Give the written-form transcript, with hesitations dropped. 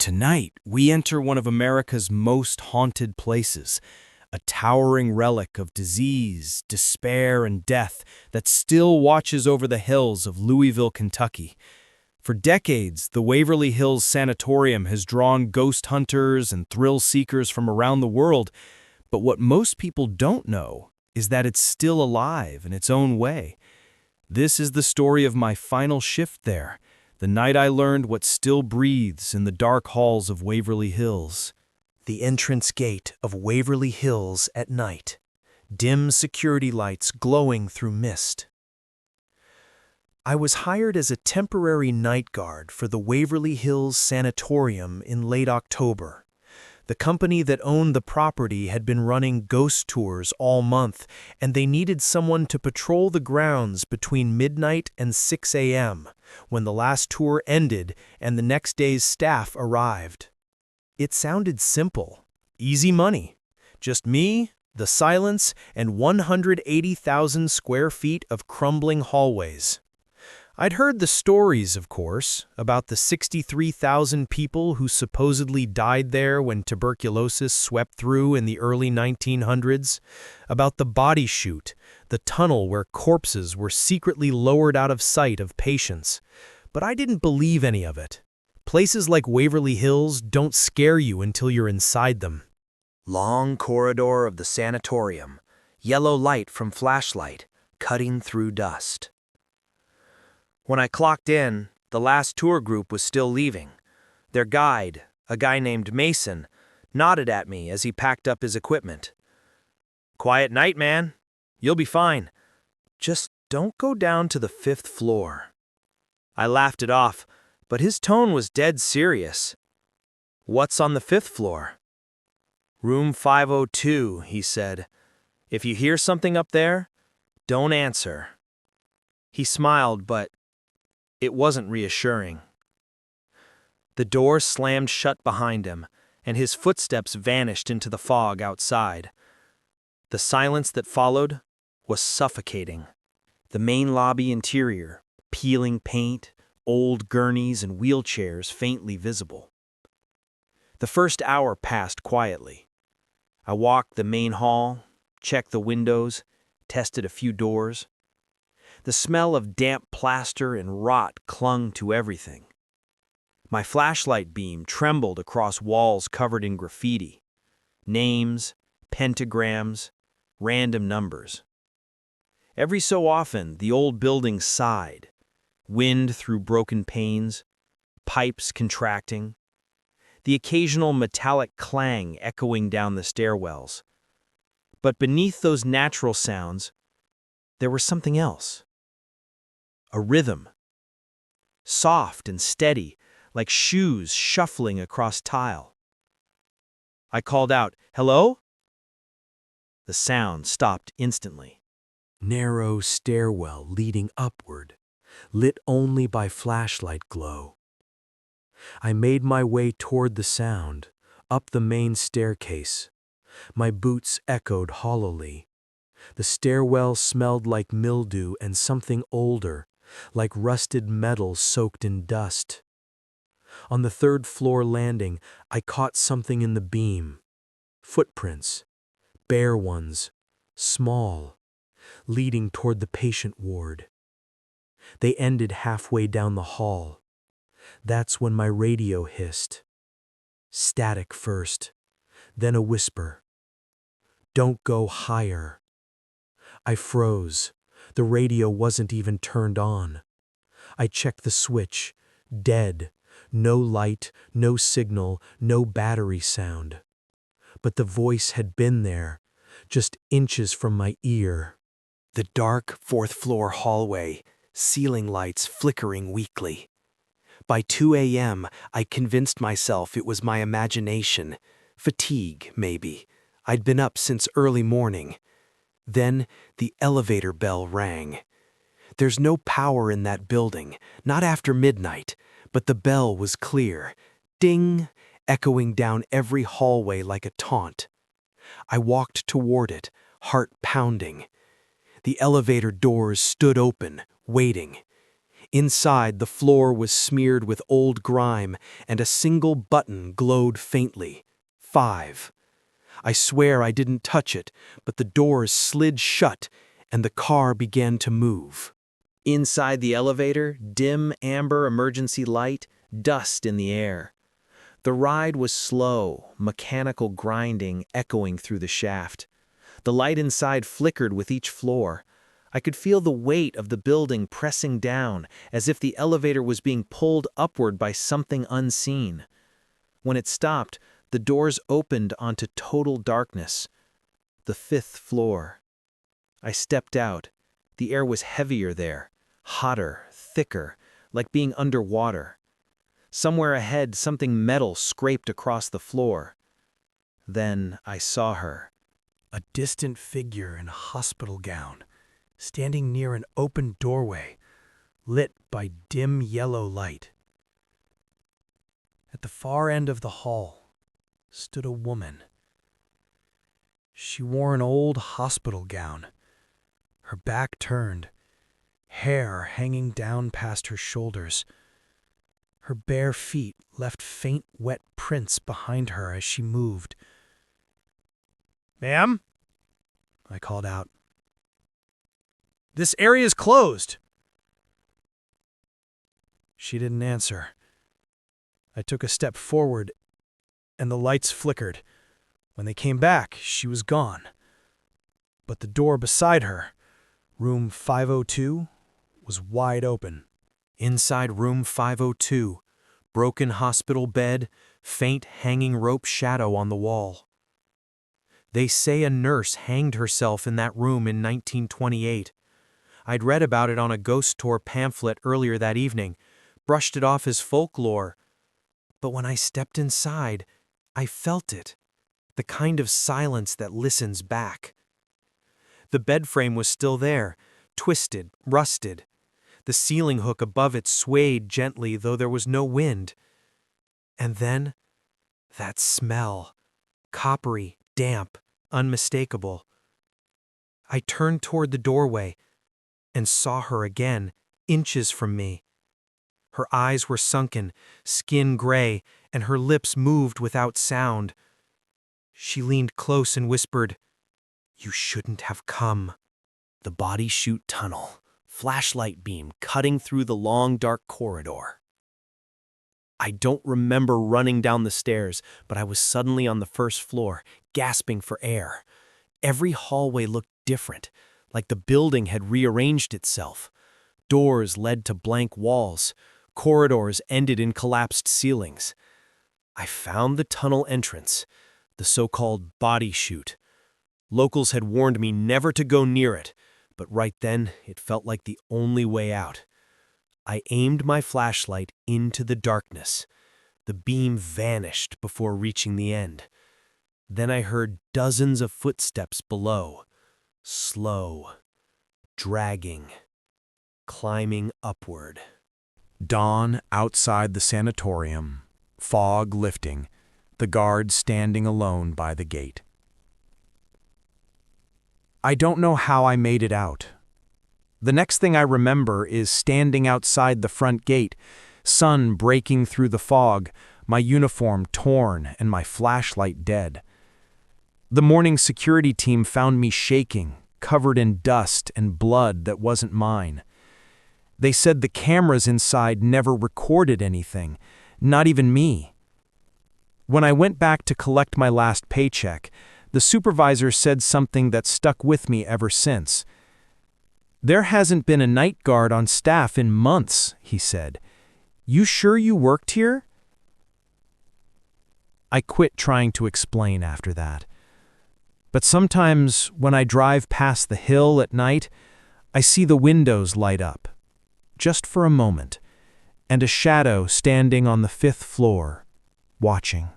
Tonight, we enter one of America's most haunted places, a towering relic of disease, despair, and death that still watches over the hills of Louisville, Kentucky. For decades, the Waverly Hills Sanatorium has drawn ghost hunters and thrill seekers from around the world, but what most people don't know is that it's still alive in its own way. This is the story of my final shift there, the night I learned what still breathes in the dark halls of Waverly Hills. The entrance gate of Waverly Hills at night, dim security lights glowing through mist. I was hired as a temporary night guard for the Waverly Hills Sanatorium in late October. The company that owned the property had been running ghost tours all month, and they needed someone to patrol the grounds between midnight and 6 a.m., when the last tour ended and the next day's staff arrived. It sounded simple, easy money. Just me, the silence, and 180,000 square feet of crumbling hallways. I'd heard the stories, of course, about the 63,000 people who supposedly died there when tuberculosis swept through in the early 1900s, about the body chute, the tunnel where corpses were secretly lowered out of sight of patients. But I didn't believe any of it. Places like Waverly Hills don't scare you until you're inside them. Long corridor of the sanatorium, yellow light from flashlight, cutting through dust. When I clocked in, the last tour group was still leaving. Their guide, a guy named Mason, nodded at me as he packed up his equipment. "Quiet night, man. You'll be fine. Just don't go down to the 5th floor." I laughed it off, but his tone was dead serious. "What's on the 5th floor?" "Room 502, he said. "If you hear something up there, don't answer." He smiled, but it wasn't reassuring. The door slammed shut behind him, and his footsteps vanished into the fog outside. The silence that followed was suffocating. The main lobby interior, peeling paint, old gurneys and wheelchairs faintly visible. The first hour passed quietly. I walked the main hall, checked the windows, tested a few doors. The smell of damp plaster and rot clung to everything. My flashlight beam trembled across walls covered in graffiti. Names, pentagrams, random numbers. Every so often, the old building sighed, wind through broken panes, pipes contracting, the occasional metallic clang echoing down the stairwells. But beneath those natural sounds, there was something else. A rhythm. Soft and steady, like shoes shuffling across tile. I called out, "Hello?" The sound stopped instantly. Narrow stairwell leading upward, lit only by flashlight glow. I made my way toward the sound, up the main staircase. My boots echoed hollowly. The stairwell smelled like mildew and something older, like rusted metal soaked in dust. On the 3rd floor landing, I caught something in the beam. Footprints, bare ones, small, leading toward the patient ward. They ended halfway down the hall. That's when my radio hissed. Static first, then a whisper. "Don't go higher." I froze. The radio wasn't even turned on. I checked the switch. Dead. No light, no signal, no battery sound. But the voice had been there, just inches from my ear. The dark 4th floor hallway, ceiling lights flickering weakly. By 2 a.m., I convinced myself it was my imagination. Fatigue, maybe. I'd been up since early morning. Then the elevator bell rang. There's no power in that building, not after midnight, but the bell was clear. Ding, echoing down every hallway like a taunt. I walked toward it, heart pounding. The elevator doors stood open, waiting. Inside, the floor was smeared with old grime, and a single button glowed faintly. 5. I swear I didn't touch it, but the doors slid shut, and the car began to move. Inside the elevator, dim amber emergency light, dust in the air. The ride was slow, mechanical grinding echoing through the shaft. The light inside flickered with each floor. I could feel the weight of the building pressing down, as if the elevator was being pulled upward by something unseen. When it stopped, the doors opened onto total darkness. The 5th floor. I stepped out. The air was heavier there, hotter, thicker, like being underwater. Somewhere ahead, something metal scraped across the floor. Then I saw her. A distant figure in a hospital gown, standing near an open doorway, lit by dim yellow light. At the far end of the hall stood a woman. She wore an old hospital gown, her back turned, hair hanging down past her shoulders. Her bare feet left faint wet prints behind her as she moved. "Ma'am?" I called out. "This area is closed." She didn't answer. I took a step forward, and the lights flickered. When they came back, she was gone. But the door beside her, room 502, was wide open. Inside room 502, broken hospital bed, faint hanging rope shadow on the wall. They say a nurse hanged herself in that room in 1928. I'd read about it on a ghost tour pamphlet earlier that evening, brushed it off as folklore. But when I stepped inside, I felt it, the kind of silence that listens back. The bed frame was still there, twisted, rusted. The ceiling hook above it swayed gently, though there was no wind. And then, that smell, coppery, damp, unmistakable. I turned toward the doorway and saw her again, inches from me. Her eyes were sunken, skin gray, and her lips moved without sound. She leaned close and whispered, "You shouldn't have come." The body chute tunnel, flashlight beam cutting through the long dark corridor. I don't remember running down the stairs, but I was suddenly on the 1st floor, gasping for air. Every hallway looked different, like the building had rearranged itself. Doors led to blank walls. Corridors ended in collapsed ceilings. I found the tunnel entrance, the so-called body chute. Locals had warned me never to go near it, but right then it felt like the only way out. I aimed my flashlight into the darkness. The beam vanished before reaching the end. Then I heard dozens of footsteps below, slow, dragging, climbing upward. Dawn outside the sanatorium, fog lifting, the guard standing alone by the gate. I don't know how I made it out. The next thing I remember is standing outside the front gate, sun breaking through the fog, my uniform torn and my flashlight dead. The morning security team found me shaking, covered in dust and blood that wasn't mine. They said the cameras inside never recorded anything, not even me. When I went back to collect my last paycheck, the supervisor said something that stuck with me ever since. "There hasn't been a night guard on staff in months," he said. "You sure you worked here?" I quit trying to explain after that. But sometimes when I drive past the hill at night, I see the windows light up, just for a moment, and a shadow standing on the 5th floor, watching.